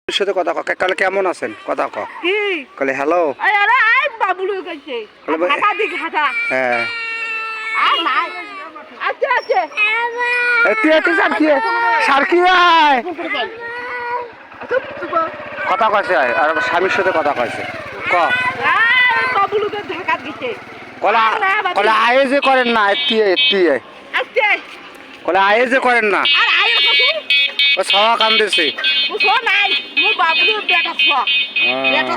সাথে কথা ক কালে কেমন আছেন কথা ক কি কালে হ্যালো আরে আই বাবুলু কইছে হাঁটা দিক হাঁটা হ্যাঁ আর নাই আচ্ছা আচ্ছা এতি এতি সারকি আয় কথা কইছে আর স্বামীর সাথে কথা কইছে ক বাবুলুকে ঢাকা দিছে কলা কলা আয়ে যে করেন না এতি এতি আচ্ছা কলা আয়ে যে করেন না আর আয়ে কত ও ছাওয়া কাম দিছে ও সো নাই মো বাবুলু বেটা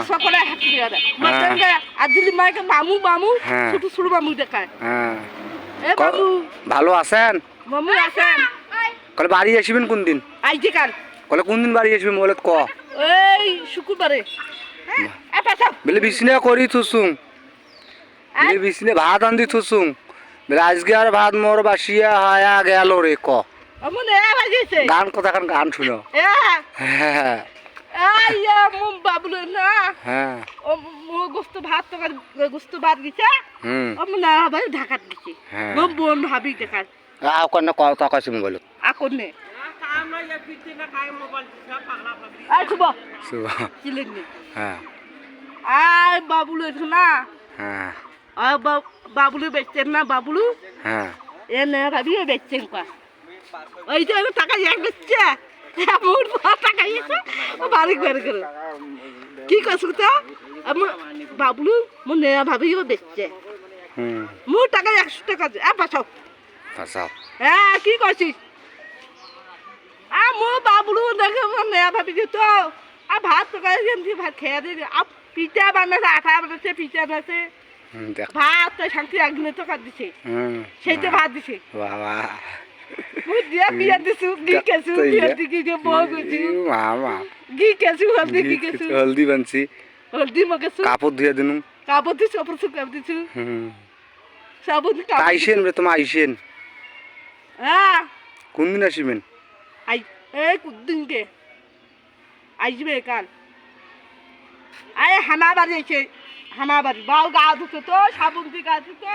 ছ করে হাঁটি দেয় মতঙ্গে আজলি মাইকে মামু মামু ছোট ছোট মামু দেখায় হ্যাঁ এ বাবু ভালো আছেন মামু আছেন কলে বাড়ি আসবেন কোন দিন আইতে কাল কলে কোন দিন বাড়ি আসবেন বলে ক এই শুক্রবারে এ পাঠাও বলে বিছনা করি থুসুং বলে বিছনা ভাত আনদি থুসুং বলে আজকে আর ভাত মোর বাসিয়া হায়া গেল রে ক আমনে এ বাজিছে গান কথা গান শুনো এ হ্যাঁ আইয়া মু বাবুলু না হ্যাঁ ও মো গোস্ত ভাত তো গোস্ত ভাত গিছে আমনা ভাই ঢাকা দিছি মো বোন ভাবি দেখা আ কোন কথা কইছিম বলো আকনে আই শুভ চিলেন হ্যাঁ আই বাবুলু না হ্যাঁ আ বাবুলু বেচছেন না বাবুলু হ্যাঁ এ না ভাবি বেচছেন কা ওই যে টাকা এক বেচছে মোর টাকা ইছে বাড়ি করে করে কি কইছ তা বাবুলু মো নে ভাবিও বেচছে মোর টাকা 100 টাকা এ পাঠাও পাঠাও হ্যাঁ কি কইছিস আ মো বাবুলু দেখে নে ভাবি তো আ ভাত তো গাই যেমনি ভাত খেয়ে দে আ পিঠা বানাছে আটা বানাছে পিঠা বানাছে ভাত তো শান্তি আগুনে তো কাট দিছে সেইটা ভাত দিছে বাবা মুই দিয়া বিয়া দিছু গি কেছু বিয়া দিকি যে বগছি মামা গি কেছু হলদি গি কেছু হলদি বানছি হলদি মগেছু কাপড় ধুয়ে দিনু কাপড় দিছু অপর সু কাপ দিছু সাবুন কাপ আইছেন রে তুমি আইছেন হ্যাঁ কোন দিন আসিবেন আই এই কুদিন কে আইবে কাল আয় হানা বাড়ি এসে হানা বাড়ি বাউ গা ধুছে তো সাবুন দি গা ধুছে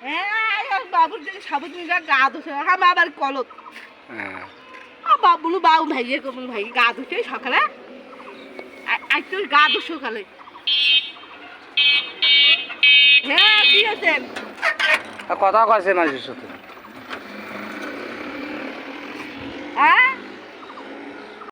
হ্যাঁ বাবুর যে সাবুন দি গা ধুছে হানা বাড়ি কলত বাবুলু বাউ ভাইয়ে কমল ভাই গা ধুছে সকালে আই তো গা ধু সকালে হ্যাঁ কি আছেন কথা কইছে মানুষের সাথে